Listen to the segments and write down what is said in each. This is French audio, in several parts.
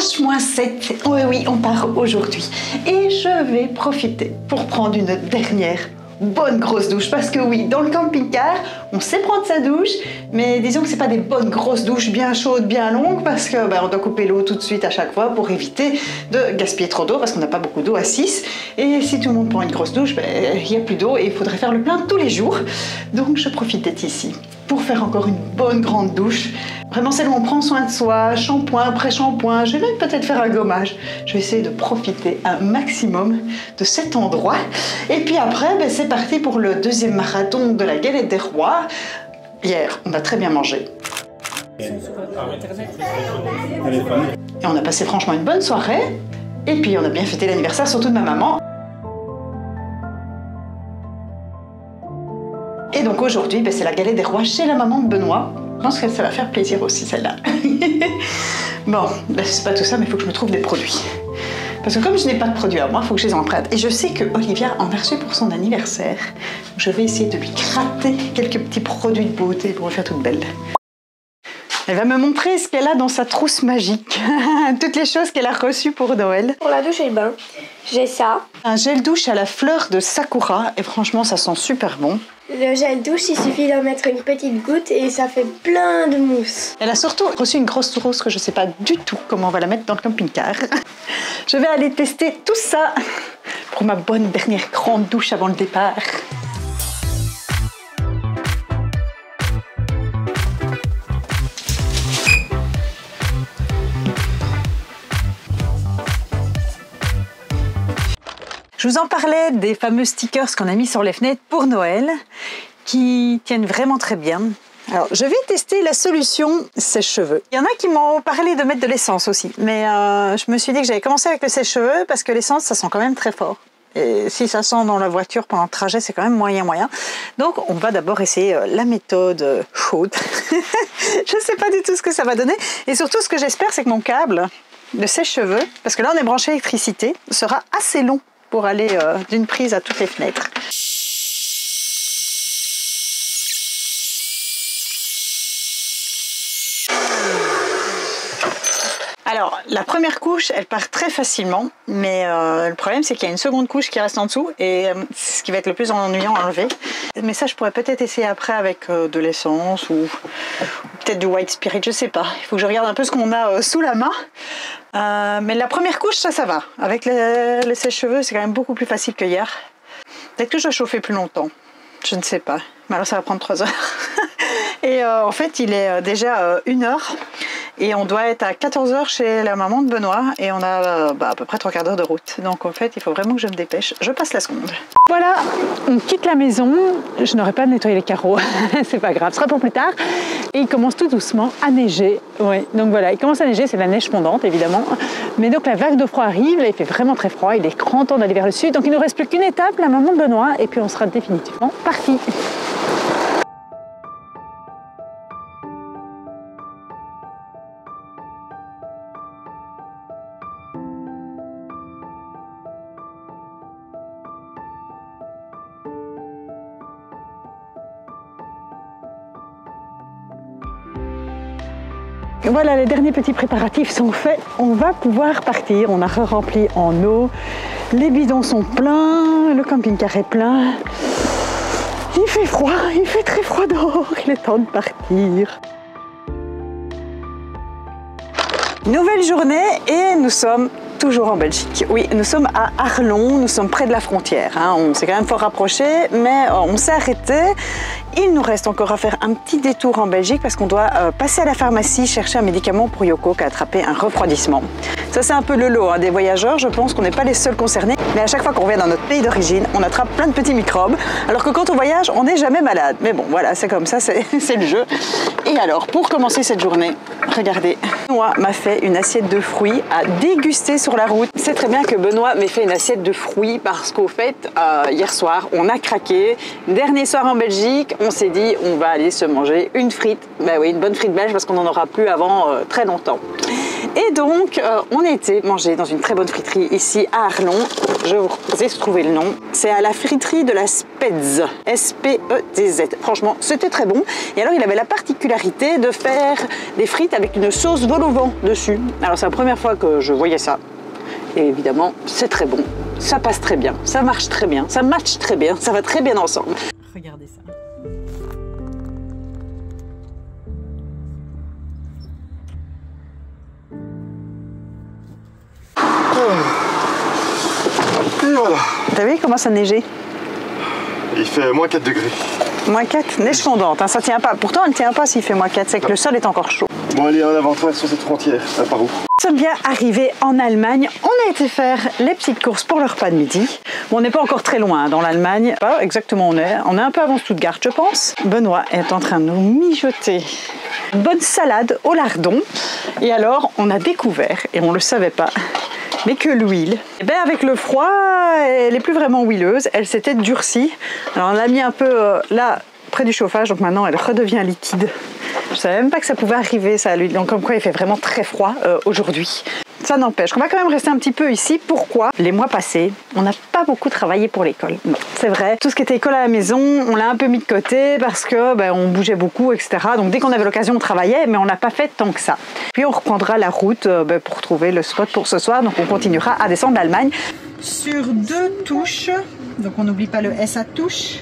H-7, oui, oui, on part aujourd'hui. Et je vais profiter pour prendre une dernière bonne grosse douche. Parce que oui, dans le camping-car, on sait prendre sa douche, mais disons que c'est pas des bonnes grosses douches bien chaudes, bien longues, parce que on doit couper l'eau tout de suite à chaque fois pour éviter de gaspiller trop d'eau, parce qu'on n'a pas beaucoup d'eau à 6. Et si tout le monde prend une grosse douche, il n'y a plus d'eau et il faudrait faire le plein tous les jours. Donc je profite d'être ici pour faire encore une bonne grande douche. Vraiment celle où on prend soin de soi, shampoing après shampoing. Je vais même peut-être faire un gommage. Je vais essayer de profiter un maximum de cet endroit. Et puis après, c'est parti pour le deuxième marathon de la galette des rois. Hier, on a très bien mangé. Et on a passé franchement une bonne soirée. Et puis on a bien fêté l'anniversaire, surtout de ma maman. Et donc aujourd'hui, c'est la galette des rois chez la maman de Benoît. Je pense que ça va faire plaisir aussi celle-là. Bon, c'est pas tout ça, mais il faut que je me trouve des produits. Parce que comme je n'ai pas de produits à moi, il faut que je les emprunte. Et je sais que Olivia en a reçu pour son anniversaire. Je vais essayer de lui gratter quelques petits produits de beauté pour me faire toute belle. Elle va me montrer ce qu'elle a dans sa trousse magique. Toutes les choses qu'elle a reçues pour Noël. Pour la douche et le bain, j'ai ça. Un gel douche à la fleur de sakura. Et franchement, ça sent super bon. Le gel douche, il suffit d'en mettre une petite goutte et ça fait plein de mousse. Elle a surtout reçu une grosse trousse que je ne sais pas du tout comment on va la mettre dans le camping-car. Je vais aller tester tout ça pour ma bonne dernière grande douche avant le départ. Je vous en parlais des fameux stickers qu'on a mis sur les fenêtres pour Noël, qui tiennent vraiment très bien. Alors, je vais tester la solution sèche-cheveux. Il y en a qui m'ont parlé de mettre de l'essence aussi, mais je me suis dit que j'allais commencer avec le sèche-cheveux parce que l'essence, ça sent quand même très fort. Et si ça sent dans la voiture pendant le trajet, c'est quand même moyen. Donc, on va d'abord essayer la méthode chaude. Je ne sais pas du tout ce que ça va donner. Et surtout, ce que j'espère, c'est que mon câble de sèche-cheveux, parce que là, on est branché à l'électricité, sera assez long pour aller d'une prise à toutes les fenêtres. Alors, la première couche, elle part très facilement, mais le problème, c'est qu'il y a une seconde couche qui reste en dessous, et c'est ce qui va être le plus ennuyant à enlever. Mais ça, je pourrais peut-être essayer après avec de l'essence ou peut-être du white spirit, je sais pas. Il faut que je regarde un peu ce qu'on a sous la main. Mais la première couche, ça va. Avec le sèche-cheveux, c'est quand même beaucoup plus facile que hier. Peut-être que je dois chauffer plus longtemps. Je ne sais pas. Mais alors, ça va prendre 3 heures. Et en fait, il est déjà 1 heure. Et on doit être à 14 heures chez la maman de Benoît. Et on a à peu près 3/4 d'heure de route. Donc en fait, il faut vraiment que je me dépêche. Je passe la seconde. Voilà, on quitte la maison. Je n'aurai pas nettoyé les carreaux. C'est pas grave, ce sera pour plus tard. Et il commence tout doucement à neiger. Ouais, donc voilà, il commence à neiger. C'est de la neige fondante, évidemment. Mais donc la vague de froid arrive. Là, il fait vraiment très froid. Il est grand temps d'aller vers le sud. Donc il ne nous reste plus qu'une étape, la maman de Benoît. Et puis on sera définitivement parti. Voilà, les derniers petits préparatifs sont faits. On va pouvoir partir. On a rempli en eau. Les bidons sont pleins. Le camping-car est plein. Il fait froid. Il fait très froid dehors. Il est temps de partir. Nouvelle journée et nous sommes toujours en Belgique. Oui, nous sommes à Arlon, nous sommes près de la frontière. On s'est quand même fort rapproché, mais on s'est arrêté. Il nous reste encore à faire un petit détour en Belgique parce qu'on doit passer à la pharmacie chercher un médicament pour Yoko qui a attrapé un refroidissement. Ça, c'est un peu le lot des voyageurs. Je pense qu'on n'est pas les seuls concernés. Mais à chaque fois qu'on revient dans notre pays d'origine, on attrape plein de petits microbes. Alors que quand on voyage, on n'est jamais malade. Mais bon, voilà, c'est comme ça, c'est le jeu. Et alors, pour commencer cette journée, regardez, Benoît m'a fait une assiette de fruits à déguster sur la route. C'est très bien que Benoît m'ait fait une assiette de fruits parce qu'au fait, hier soir, on a craqué. Dernier soir en Belgique, on s'est dit, on va aller se manger une frite. Ben oui, une bonne frite belge parce qu'on n'en aura plus avant très longtemps. Et donc, on était mangé dans une très bonne friterie ici à Arlon. Je vous ai trouvé le nom. C'est à la friterie de la Spedz. S-P-E-T-Z. Franchement, c'était très bon. Et alors, il avait la particularité de faire des frites avec une sauce vol au vent dessus. Alors, c'est la première fois que je voyais ça. Et évidemment, c'est très bon. Ça passe très bien. Ça marche très bien. Ça match très bien. Ça va très bien ensemble. Regardez ça. Et voilà. T'as vu comment ça neigeait? Il fait moins 4 degrés. Moins 4, neige fondante, hein, ça tient pas. Pourtant, elle tient pas s'il fait moins 4, c'est que le sol est encore chaud. Bon, allez, en avant sur cette frontière, ça part où? Nous sommes bien arrivés en Allemagne. On a été faire les petites courses pour le repas de midi. Bon, on n'est pas encore très loin dans l'Allemagne. Pas exactement où on est. On est un peu avant Stuttgart, je pense. Benoît est en train de nous mijoter une bonne salade au lardon. Et alors, on a découvert, et on ne le savait pas, mais que l'huile, eh bien avec le froid, elle n'est plus vraiment huileuse, elle s'était durcie. Alors on l'a mis un peu là, près du chauffage, donc maintenant elle redevient liquide. Je ne savais même pas que ça pouvait arriver, ça, l'huile. Donc comme quoi il fait vraiment très froid aujourd'hui. Ça n'empêche qu'on va quand même rester un petit peu ici. Pourquoi? Les mois passés, on n'a pas beaucoup travaillé pour l'école. Non, c'est vrai. Tout ce qui était école à la maison, on l'a un peu mis de côté parce que on bougeait beaucoup, etc. Donc dès qu'on avait l'occasion, on travaillait, mais on n'a pas fait tant que ça. Puis on reprendra la route pour trouver le spot pour ce soir. Donc on continuera à descendre l'Allemagne. Sur 2 touches, donc on n'oublie pas le S à touche.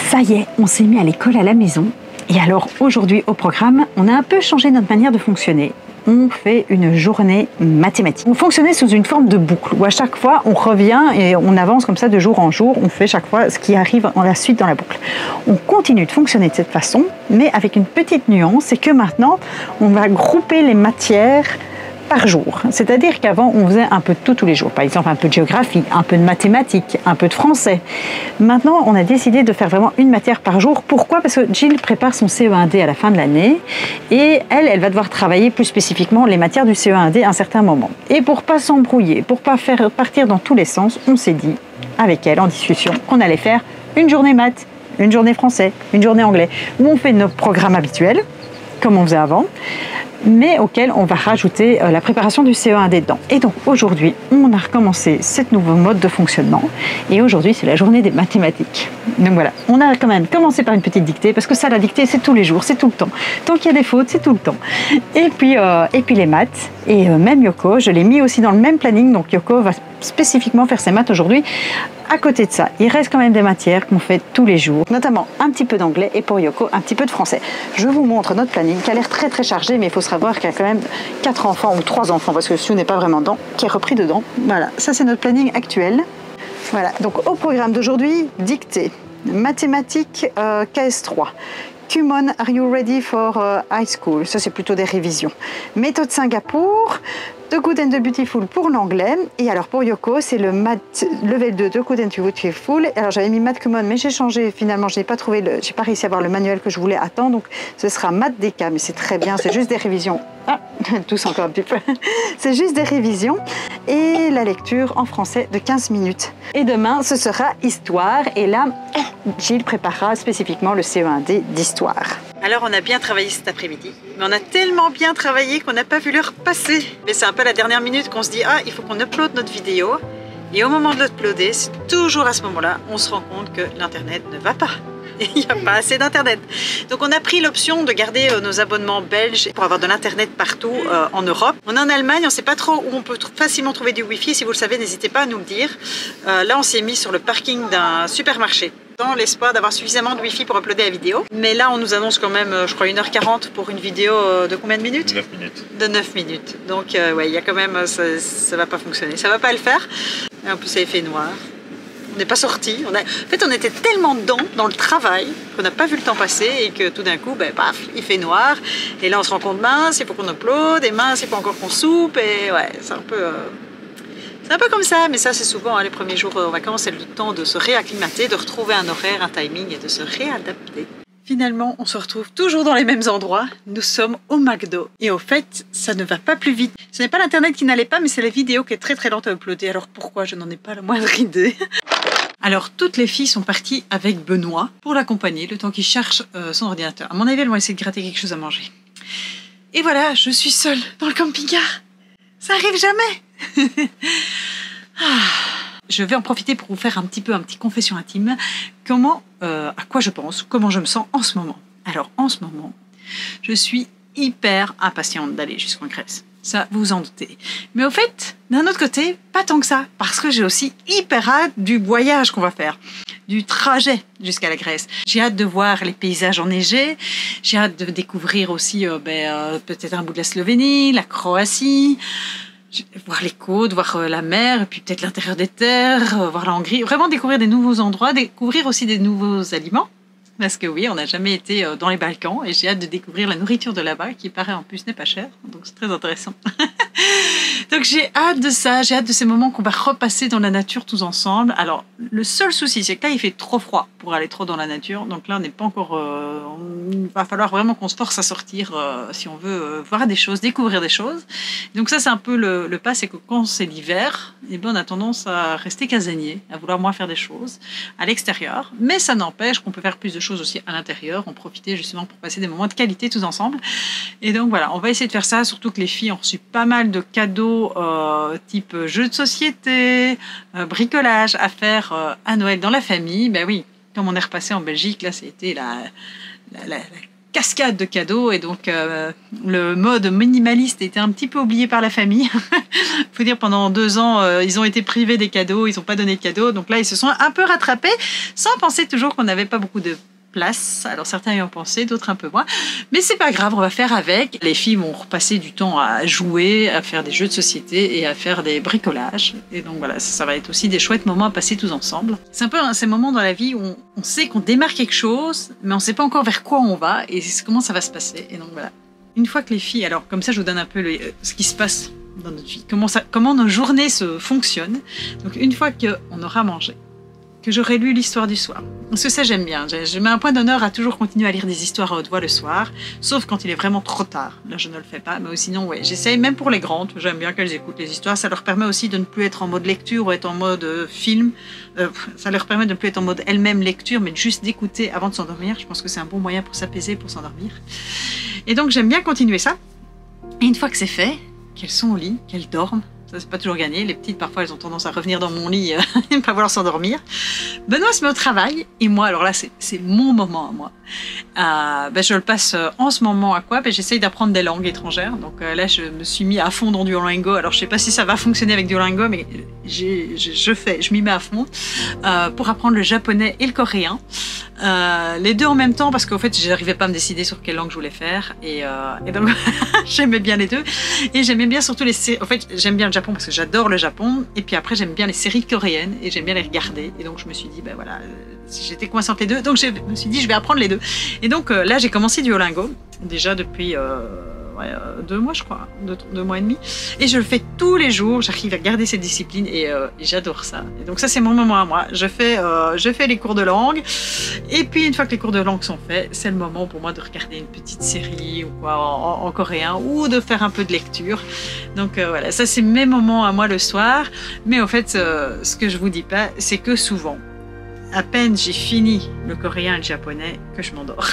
Ça y est, on s'est mis à l'école à la maison. Et alors aujourd'hui au programme, on a un peu changé notre manière de fonctionner. On fait une journée mathématique. On fonctionnait sous une forme de boucle où à chaque fois on revient et on avance comme ça de jour en jour. On fait chaque fois ce qui arrive en la suite dans la boucle. On continue de fonctionner de cette façon, mais avec une petite nuance, c'est que maintenant on va grouper les matières par jour. C'est-à-dire qu'avant, on faisait un peu de tout tous les jours. Par exemple, un peu de géographie, un peu de mathématiques, un peu de français. Maintenant, on a décidé de faire vraiment une matière par jour. Pourquoi? Parce que Jill prépare son CE1D à la fin de l'année et elle va devoir travailler plus spécifiquement les matières du CE1D à un certain moment. Et pour pas s'embrouiller, pour pas faire partir dans tous les sens, on s'est dit, avec elle en discussion, qu'on allait faire une journée maths, une journée français, une journée anglais, où on fait nos programmes habituels, comme on faisait avant, mais auquel on va rajouter la préparation du CE1D dedans. Et donc aujourd'hui, on a recommencé cette nouveau mode de fonctionnement et aujourd'hui c'est la journée des mathématiques. Donc voilà, on a quand même commencé par une petite dictée parce que ça, la dictée, c'est tous les jours, c'est tout le temps. Tant qu'il y a des fautes, c'est tout le temps. Et puis les maths, et même Yoko, je l'ai mis aussi dans le même planning, donc Yoko va spécifiquement faire ses maths aujourd'hui. À côté de ça, il reste quand même des matières qu'on fait tous les jours, notamment un petit peu d'anglais et pour Yoko, un petit peu de français. Je vous montre notre planning qui a l'air très très chargé, mais il faut savoir qu'il y a quand même 4 enfants ou 3 enfants, parce que Sue n'est pas vraiment dedans, qui est repris dedans. Voilà, ça c'est notre planning actuel. Voilà, donc au programme d'aujourd'hui, dictée, mathématiques KS3. Come on, are you ready for high school? Ça c'est plutôt des révisions. Méthode Singapour, The Good and the Beautiful pour l'anglais. Et alors pour Yoko, c'est le math level 2 The Good and the Beautiful. Alors j'avais mis math common, mais j'ai changé. Finalement, j'ai pas réussi à avoir le manuel que je voulais à temps. Donc ce sera math DK, mais c'est très bien. C'est juste des révisions. Ah, tous encore un petit peu. C'est juste des révisions. Et la lecture en français de 15 minutes. Et demain, ce sera histoire. Et là, Jill préparera spécifiquement le CE1D d'histoire. Alors on a bien travaillé cet après-midi, mais on a tellement bien travaillé qu'on n'a pas vu l'heure passer. Mais c'est un peu la dernière minute qu'on se dit, ah, il faut qu'on upload notre vidéo. Et au moment de l'uploader, c'est toujours à ce moment-là, on se rend compte que l'internet ne va pas. Il n'y a pas assez d'internet. Donc on a pris l'option de garder nos abonnements belges pour avoir de l'internet partout en Europe. On est en Allemagne, on ne sait pas trop où on peut facilement trouver du wifi. Si vous le savez, n'hésitez pas à nous le dire. Là on s'est mis sur le parking d'un supermarché dans l'espoir d'avoir suffisamment de wifi pour uploader la vidéo. Mais là on nous annonce quand même, je crois, 1h40 pour une vidéo de combien de minutes? 9 minutes. De 9 minutes. Donc ouais, il y a quand même, ça ne va pas fonctionner. Ça ne va pas le faire. Et en plus ça fait noir. On n'est pas sorti. En fait, on était tellement dedans, dans le travail, qu'on n'a pas vu le temps passer et que tout d'un coup, paf, il fait noir. Et là, on se rend compte, mince, il faut qu'on upload, et mince, il faut encore qu'on soupe. Et ouais, c'est un peu comme ça. Mais ça, c'est souvent les premiers jours en vacances, c'est le temps de se réacclimater, de retrouver un horaire, un timing et de se réadapter. Finalement, on se retrouve toujours dans les mêmes endroits. Nous sommes au McDo. Et au fait, ça ne va pas plus vite. Ce n'est pas l'internet qui n'allait pas, mais c'est la vidéo qui est très très lente à uploader. Alors pourquoi? Je n'en ai pas la moindre idée. Alors, toutes les filles sont parties avec Benoît pour l'accompagner, le temps qu'il cherche son ordinateur. À mon avis, elles vont essayer de gratter quelque chose à manger. Et voilà, je suis seule dans le camping-car. Ça arrive jamais. Je vais en profiter pour vous faire un petit confession intime. À quoi je pense, comment je me sens en ce moment. Alors, en ce moment, je suis hyper impatiente d'aller jusqu'en Grèce. Ça, vous vous en doutez. Mais au fait, d'un autre côté, pas tant que ça, parce que j'ai aussi hyper hâte du voyage qu'on va faire, du trajet jusqu'à la Grèce. J'ai hâte de voir les paysages enneigés, j'ai hâte de découvrir aussi peut-être un bout de la Slovénie, la Croatie, voir les côtes, voir la mer, et puis peut-être l'intérieur des terres, voir la Hongrie, vraiment découvrir des nouveaux endroits, découvrir aussi des nouveaux aliments. Parce que oui, on n'a jamais été dans les Balkans et j'ai hâte de découvrir la nourriture de là-bas qui paraît en plus n'est pas chère, donc c'est très intéressant. Donc j'ai hâte de ça, j'ai hâte de ces moments qu'on va repasser dans la nature tous ensemble. Alors le seul souci c'est que là il fait trop froid pour aller trop dans la nature, donc là on n'est pas encore... il va falloir vraiment qu'on se force à sortir si on veut voir des choses, découvrir des choses. Donc ça c'est un peu le pas, c'est que quand c'est l'hiver, eh ben, on a tendance à rester casanier, à vouloir moins faire des choses à l'extérieur, mais ça n'empêche qu'on peut faire plus de choses aussi à l'intérieur, en profiter justement pour passer des moments de qualité tous ensemble. Et donc voilà, on va essayer de faire ça, surtout que les filles ont reçu pas mal de cadeaux type jeux de société, bricolage à faire à Noël dans la famille. Ben oui, comme on est repassé en Belgique, là c'était la cascade de cadeaux et donc le mode minimaliste était un petit peu oublié par la famille. Faut dire pendant 2 ans ils ont été privés des cadeaux, ils n'ont pas donné de cadeaux, donc là ils se sont un peu rattrapés sans penser toujours qu'on n'avait pas beaucoup de place. Alors certains y ont pensé, d'autres un peu moins, mais c'est pas grave, on va faire avec. Les filles vont repasser du temps à jouer, à faire des jeux de société et à faire des bricolages, et donc voilà, ça va être aussi des chouettes moments à passer tous ensemble. C'est un peu ces moments dans la vie où on sait qu'on démarre quelque chose mais on sait pas encore vers quoi on va et comment ça va se passer. Et donc voilà, une fois que les filles, alors comme ça je vous donne un peu ce qui se passe dans notre vie, comment nos journées se fonctionnent. Donc une fois qu'on aura mangé, que j'aurai lu l'histoire du soir. Parce que ça, j'aime bien. Je mets un point d'honneur à toujours continuer à lire des histoires à haute voix le soir, sauf quand il est vraiment trop tard. Là, je ne le fais pas, mais sinon, ouais, j'essaye, même pour les grandes, j'aime bien qu'elles écoutent les histoires. Ça leur permet aussi de ne plus être en mode lecture ou être en mode film. Ça leur permet de ne plus être en mode elle-même lecture, mais juste d'écouter avant de s'endormir. Je pense que c'est un bon moyen pour s'apaiser, pour s'endormir. Et donc, j'aime bien continuer ça. Et une fois que c'est fait, qu'elles sont au lit, qu'elles dorment, ça, c'est pas toujours gagné. Les petites, parfois, elles ont tendance à revenir dans mon lit et ne pas vouloir s'endormir. Benoît se met au travail. Et moi, alors là, c'est mon moment à moi. Je le passe en ce moment à quoi? J'essaye d'apprendre des langues étrangères. Donc là, je me suis mis à fond dans Duolingo. Alors, je sais pas si ça va fonctionner avec Duolingo, mais je m'y mets à fond pour apprendre le japonais et le coréen. Les deux en même temps, parce qu'en fait, je n'arrivais pas à me décider sur quelle langue je voulais faire. Et donc, j'aimais bien les deux. Et j'aimais bien surtout en fait, j'aime bien le Japon parce que j'adore le Japon. Et puis après, j'aime bien les séries coréennes et j'aime bien les regarder. Et donc, je me suis dit, voilà, j'étais coincée entre les deux. Donc, je me suis dit, je vais apprendre les deux. Et donc, là, j'ai commencé Duolingo, déjà depuis 2 mois, je crois, 2 mois et demi. Et je le fais tous les jours. J'arrive à garder cette discipline et j'adore ça. Et donc, ça, c'est mon moment à moi. Je fais les cours de langue. Et puis, une fois que les cours de langue sont faits, c'est le moment pour moi de regarder une petite série ou quoi en coréen ou de faire un peu de lecture. Donc, voilà, ça, c'est mes moments à moi le soir. Mais au fait, ce que je vous dis pas, c'est que souvent, à peine j'ai fini le coréen et le japonais que je m'endors.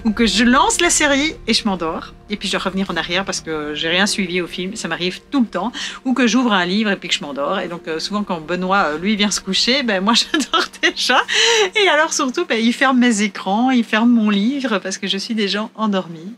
Ou que je lance la série et je m'endors. Et puis je dois revenir en arrière parce que j'ai rien suivi au film. Ça m'arrive tout le temps. Ou que j'ouvre un livre et puis que je m'endors. Et donc souvent quand Benoît, lui, vient se coucher, moi je dors déjà. Et alors surtout, il ferme mes écrans, il ferme mon livre parce que je suis déjà endormie.